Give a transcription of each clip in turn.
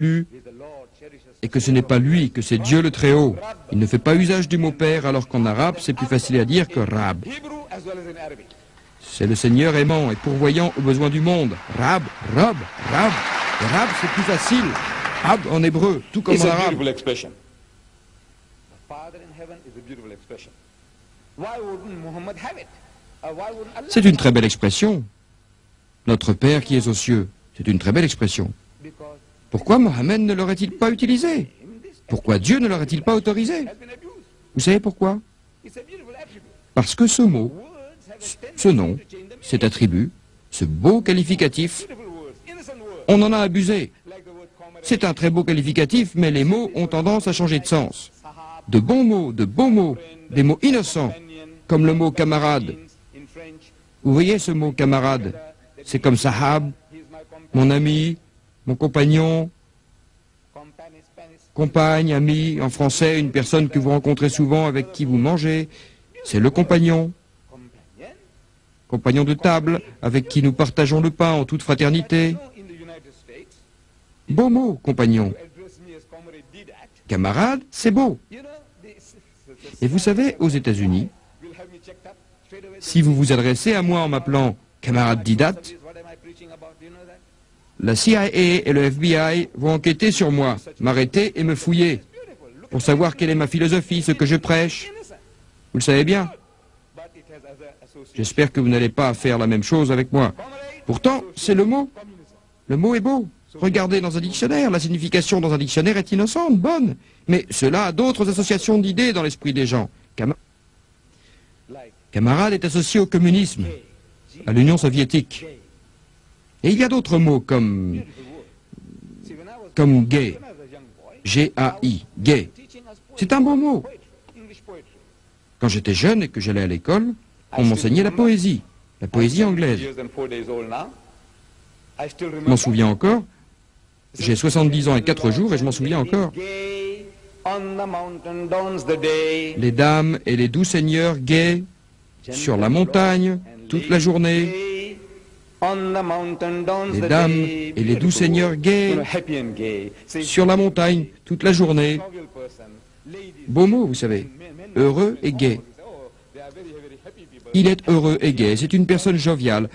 et que ce n'est pas lui, que c'est Dieu le Très-Haut. Il ne fait pas usage du mot Père, alors qu'en arabe, c'est plus facile à dire que Rab. C'est le Seigneur aimant et pourvoyant aux besoins du monde. Rab, Rab, Rab. Et Rab, c'est plus facile. Ab en hébreu, tout comme en arabe. C'est une très belle expression. Notre Père qui est aux cieux, c'est une très belle expression. Pourquoi Mohammed ne l'aurait-il pas utilisé? Pourquoi Dieu ne l'aurait-il pas autorisé? Vous savez pourquoi? Parce que ce mot, ce nom, cet attribut, ce beau qualificatif, on en a abusé. C'est un très beau qualificatif, mais les mots ont tendance à changer de sens. De bons mots, des mots innocents, comme le mot camarade. Vous voyez ce mot camarade? C'est comme sahab, mon ami, mon compagnon, compagne, ami, en français, une personne que vous rencontrez souvent, avec qui vous mangez, c'est le compagnon. Compagnon de table, avec qui nous partageons le pain en toute fraternité. Beau mot, compagnon. Camarade, c'est beau. Et vous savez, aux États-Unis, si vous vous adressez à moi en m'appelant camarade Didat, la CIA et le FBI vont enquêter sur moi, m'arrêter et me fouiller, pour savoir quelle est ma philosophie, ce que je prêche. Vous le savez bien. J'espère que vous n'allez pas faire la même chose avec moi. Pourtant, c'est le mot. Le mot est beau. Regardez dans un dictionnaire, la signification dans un dictionnaire est innocente, bonne. Mais cela a d'autres associations d'idées dans l'esprit des gens. Camarade est associé au communisme, à l'Union soviétique. Et il y a d'autres mots comme gay, G-A-I, gay. C'est un bon mot. Quand j'étais jeune et que j'allais à l'école, on m'enseignait la poésie anglaise. Je m'en souviens encore. J'ai 70 ans et 4 jours et je m'en souviens encore. Les dames et les doux seigneurs gais sur la montagne toute la journée. Les dames et les doux seigneurs gais sur la montagne toute la journée. Beau mot, vous savez. Heureux et gai. Il est heureux et gai. C'est une personne joviale.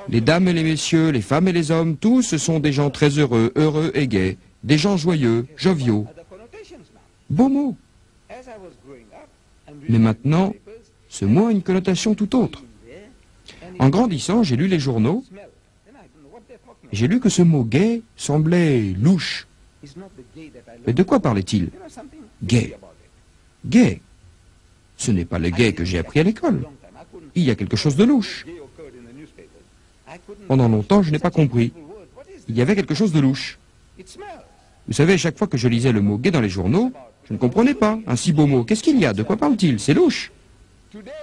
Les dames et les messieurs, les femmes et les hommes, tous ce sont des gens très heureux, heureux et gais. Des gens joyeux, joviaux. Beau mot. Mais maintenant, ce mot a une connotation tout autre. En grandissant, j'ai lu les journaux, et j'ai lu que ce mot « gay » semblait louche. Mais de quoi parlait-il? Gay. Gay. Ce n'est pas le gay que j'ai appris à l'école. Il y a quelque chose de louche. Pendant longtemps, je n'ai pas compris. Il y avait quelque chose de louche. Vous savez, chaque fois que je lisais le mot « gay » dans les journaux, je ne comprenais pas. Un si beau mot, qu'est-ce qu'il y a? De quoi parle-t-il? C'est louche.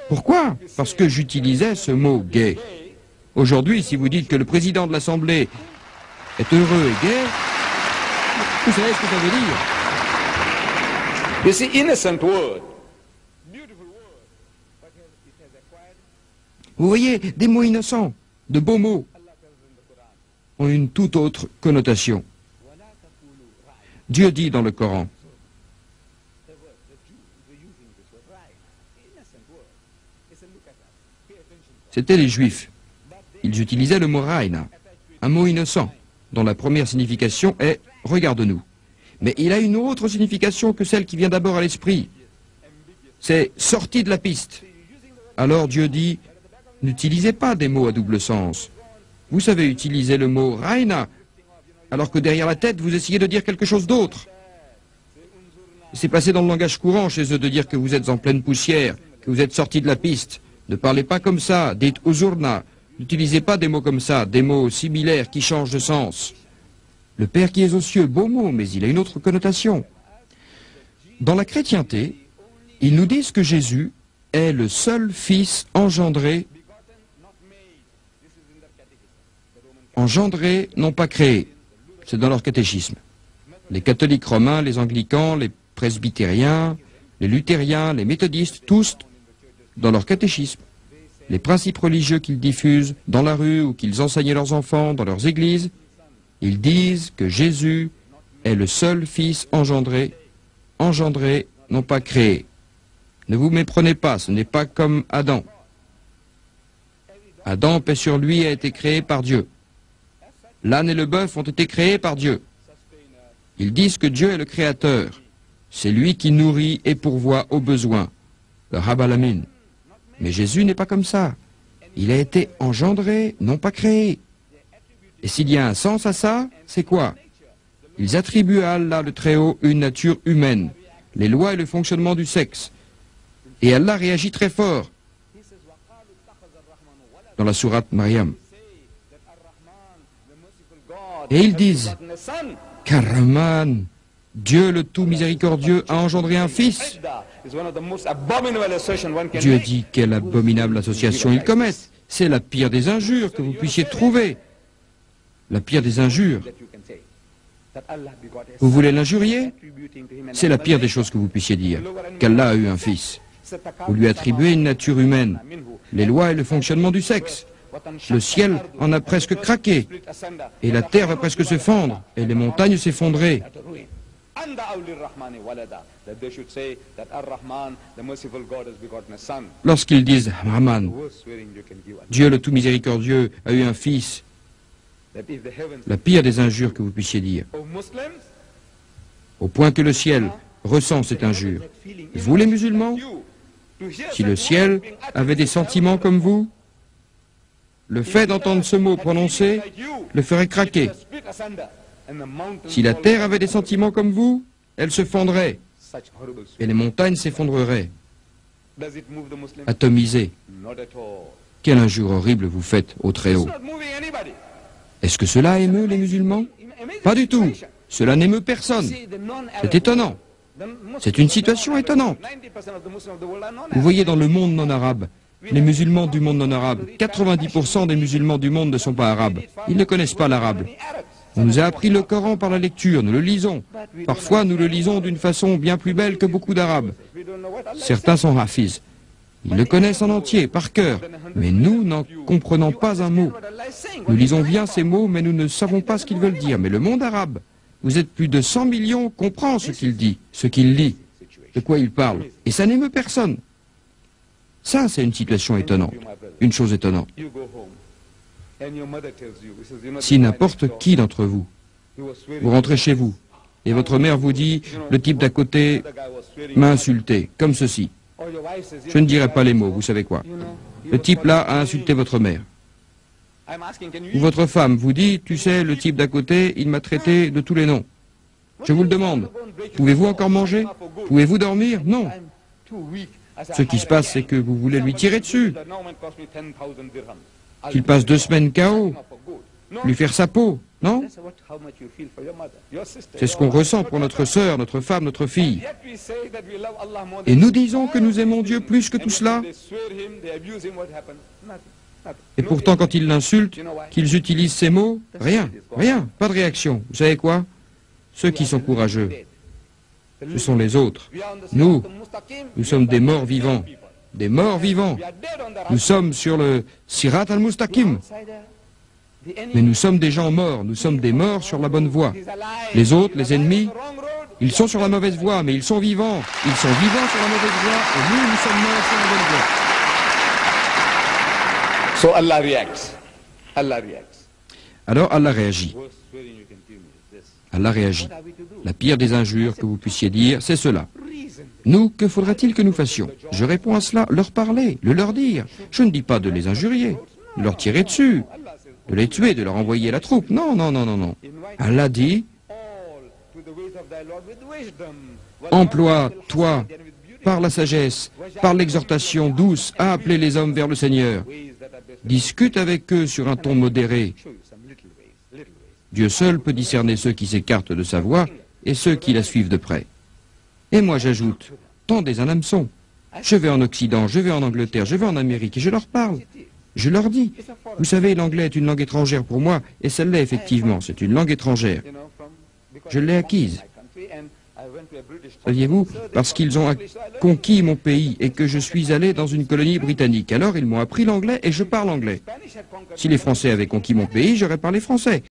Pourquoi? Parce que j'utilisais ce mot « gay ». Aujourd'hui, si vous dites que le président de l'Assemblée est heureux et gai, vous savez ce que ça veut dire. You see, innocent word. Vous voyez, des mots innocents, de beaux mots, ont une toute autre connotation. Dieu dit dans le Coran, c'était les Juifs. Ils utilisaient le mot « raïna », un mot innocent, dont la première signification est « regarde-nous ». Mais il a une autre signification que celle qui vient d'abord à l'esprit. C'est « sorti de la piste ». Alors Dieu dit « n'utilisez pas des mots à double sens. Vous savez utiliser le mot « raïna », alors que derrière la tête, vous essayez de dire quelque chose d'autre. C'est passé dans le langage courant chez eux de dire que vous êtes en pleine poussière, que vous êtes sorti de la piste. Ne parlez pas comme ça, dites « uzurna ». N'utilisez pas des mots comme ça, des mots similaires qui changent de sens. Le Père qui est aux cieux, beau mot, mais il a une autre connotation. Dans la chrétienté, ils nous disent que Jésus est le seul Fils engendré, non pas créé. C'est dans leur catéchisme. Les catholiques romains, les anglicans, les presbytériens, les luthériens, les méthodistes, tous dans leur catéchisme. Les principes religieux qu'ils diffusent dans la rue ou qu'ils enseignent à leurs enfants dans leurs églises, ils disent que Jésus est le seul Fils engendré, non pas créé. Ne vous méprenez pas, ce n'est pas comme Adam. Adam, paix sur lui, a été créé par Dieu. L'âne et le bœuf ont été créés par Dieu. Ils disent que Dieu est le Créateur. C'est lui qui nourrit et pourvoit aux besoins. Le Rabb Alamin. Mais Jésus n'est pas comme ça. Il a été engendré, non pas créé. Et s'il y a un sens à ça, c'est quoi? Ils attribuent à Allah le Très-Haut une nature humaine, les lois et le fonctionnement du sexe. Et Allah réagit très fort dans la sourate Maryam. Et ils disent qu'Ar-Rahman, Dieu le tout miséricordieux, a engendré un fils. Dieu dit quelle abominable association ils commettent. C'est la pire des injures que vous puissiez trouver. La pire des injures. Vous voulez l'injurier? C'est la pire des choses que vous puissiez dire, qu'Allah a eu un fils. Vous lui attribuez une nature humaine, les lois et le fonctionnement du sexe. Le ciel en a presque craqué, et la terre va presque se fendre, et les montagnes s'effondrer. Lorsqu'ils disent Rahman, Dieu le tout miséricordieux a eu un fils, la pire des injures que vous puissiez dire, au point que le ciel ressent cette injure. Vous les musulmans, si le ciel avait des sentiments comme vous, le fait d'entendre ce mot prononcé le ferait craquer. Si la terre avait des sentiments comme vous, elle se fendrait et les montagnes s'effondreraient, atomisées. Quelle injure horrible vous faites au Très-Haut. Est-ce que cela émeut les musulmans? Pas du tout. Cela n'émeut personne. C'est étonnant. C'est une situation étonnante. Vous voyez dans le monde non arabe, les musulmans du monde non arabe, 90% des musulmans du monde ne sont pas arabes. Ils ne connaissent pas l'arabe. On nous a appris le Coran par la lecture, nous le lisons. Parfois, nous le lisons d'une façon bien plus belle que beaucoup d'arabes. Certains sont hafiz. Ils le connaissent en entier, par cœur. Mais nous n'en comprenons pas un mot. Nous lisons bien ces mots, mais nous ne savons pas ce qu'ils veulent dire. Mais le monde arabe, vous êtes plus de 100 millions, comprend ce qu'il dit, ce qu'il lit, de quoi il parle. Et ça n'émeut personne. Ça, c'est une situation étonnante, une chose étonnante. Si n'importe qui d'entre vous, vous rentrez chez vous, et votre mère vous dit, le type d'à côté m'a insulté, comme ceci. Je ne dirai pas les mots, vous savez quoi. Le type là a insulté votre mère. Ou votre femme vous dit, tu sais, le type d'à côté, il m'a traité de tous les noms. Je vous le demande, pouvez-vous encore manger? Pouvez-vous dormir? Non. Ce qui se passe, c'est que vous voulez lui tirer dessus. Qu'il passe 2 semaines KO, lui faire sa peau, non? C'est ce qu'on ressent pour notre sœur, notre femme, notre fille. Et nous disons que nous aimons Dieu plus que tout cela. Et pourtant, quand ils l'insultent, qu'ils utilisent ces mots, rien, pas de réaction. Vous savez quoi? Ceux qui sont courageux, ce sont les autres. Nous sommes des morts vivants. Des morts vivants. Nous sommes sur le Sirat al-Mustaqim. Mais nous sommes des gens morts, nous sommes des morts sur la bonne voie. Les autres, les ennemis, ils sont sur la mauvaise voie, mais ils sont vivants. Ils sont vivants sur la mauvaise voie, et nous sommes morts sur la bonne voie. So Allah reacts. Allah reacts. Alors Allah réagit. Allah réagit. La pire des injures que vous puissiez dire, c'est cela. Nous, que faudrait-il que nous fassions? Je réponds à cela, leur parler, le leur dire. Je ne dis pas de les injurier, de leur tirer dessus, de les tuer, de leur envoyer la troupe. Non, non, non, non, non. Allah dit, emploie-toi par la sagesse, par l'exhortation douce à appeler les hommes vers le Seigneur. Discute avec eux sur un ton modéré. Dieu seul peut discerner ceux qui s'écartent de sa voie et ceux qui la suivent de près. Et moi j'ajoute, tendez un hameçon. Je vais en Occident, je vais en Angleterre, je vais en Amérique et je leur parle. Je leur dis, vous savez, l'anglais est une langue étrangère pour moi, et celle-là effectivement, c'est une langue étrangère. Je l'ai acquise. Saviez-vous, parce qu'ils ont conquis mon pays et que je suis allé dans une colonie britannique. Alors ils m'ont appris l'anglais et je parle anglais. Si les Français avaient conquis mon pays, j'aurais parlé français.